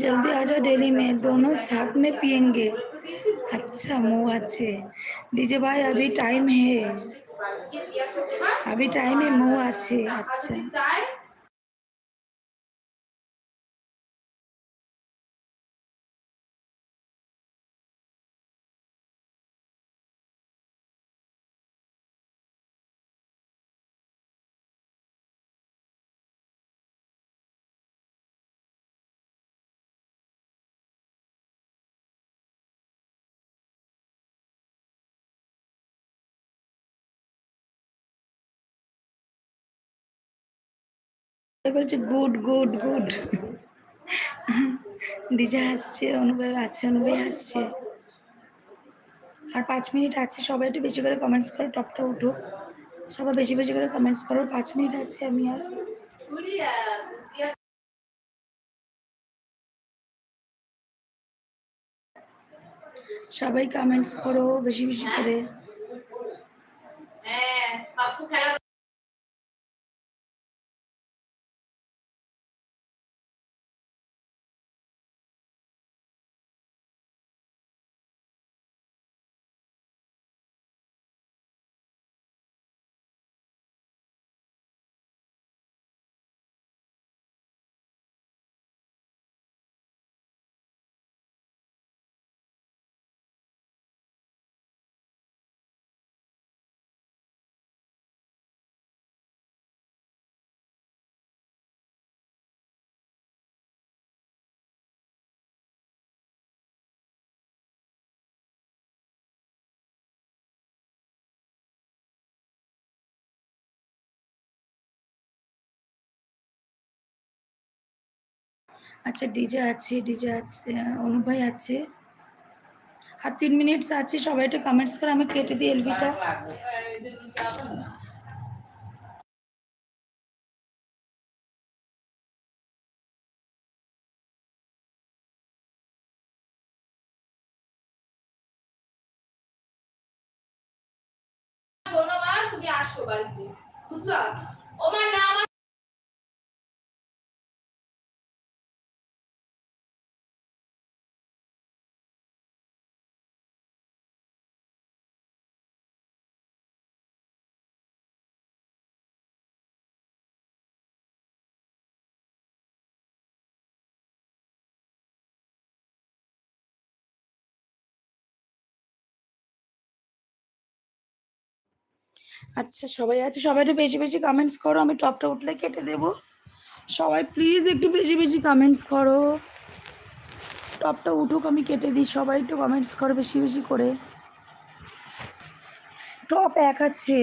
जल्दी आ जाओ डेली में, दोनों साथ में पियेंगे। अच्छा मुँह अच्छे डीजे भाई, अभी टाइम है, अभी टाइम है, मुँह अच्छे। अच्छा বলছে গুড গুড গুড। ডিজে হাসছে, অনুভব আছে, অনুভব হাসছে। আর 5 মিনিট আছে, সবাই একটু বেশি করে কমেন্টস করো, টপটা উঠুক। সবাই বেশি বেশি করে কমেন্টস করো, 5 মিনিট আছে। আমি আর সবাই কমেন্টস করো বেশি বেশি করে। আচ্ছা ডিজে আছে, ডিজে আছে, অনুপ ভাই আছে। আর 3 মিনিট আছে, সবাই একটু কমেন্টস করে, আমি কেটে দিই এলবিটা। তুমি আসো বাড়িতে, বুঝলা? ও মা না, আচ্ছা সবাই আছে, সবাই একটু বেশি বেশি কমেন্টস করো, আমি টপটা উঠলে কেটে দেব। সবাই প্লিজ একটু বেশি বেশি কমেন্টস করো, টপটা উঠুক, আমি কেটে দিই। সবাই একটু কমেন্টস করো বেশি বেশি করে। টপ 1 আছে,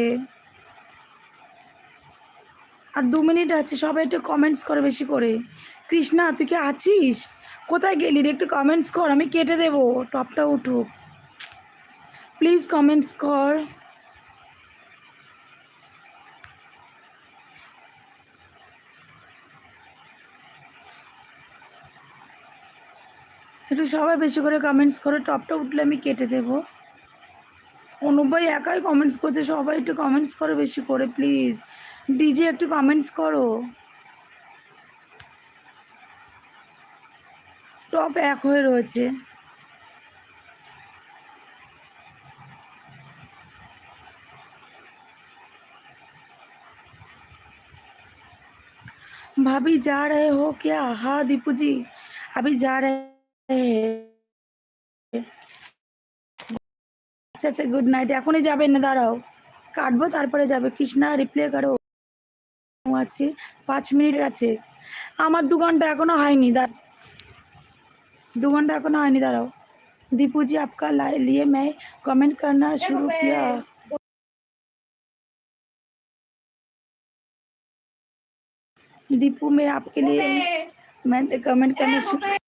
আর 2 মিনিট আছে, সবাই একটু কমেন্টস করো বেশি করে। কৃষ্ণা তুই কি আছিস? কোথায় গেলি রে? একটু কমেন্টস কর, আমি কেটে দেবো। টপটা উঠুক, প্লিজ কমেন্টস কর। একটু সবাই বেশি করে কমেন্টস করো, টপটা উঠলে আমি কেটে দেবো। অনুপ ভাই একাই কমেন্টস করছে, সবাই একটু কমেন্টস করো বেশি করে প্লিজ। ডিজে একটু কমেন্টস করো। টপ 1 হয়ে রয়েছে। भाभी जा रहे हो क्या? हाँ दीपू जी, अभी जा रहे हैं। আচ্ছা আচ্ছা, গুড নাইট। এখনই যাবেন না, দাঁড়াও কাটবো তারপরে যাবে। কৃষ্ণা রিপ্লে করো আছে, 5 মিনিট আছে। আমার 2 ঘন্টা এখনো হয়নি, 2 ঘন্টা এখনো হয়নি, দাঁড়াও। दीपू जी आपका लिए मैं कमेंट करना शुरू किया। दीपू मैं आपके लिए मैं कमेंट करना शुरू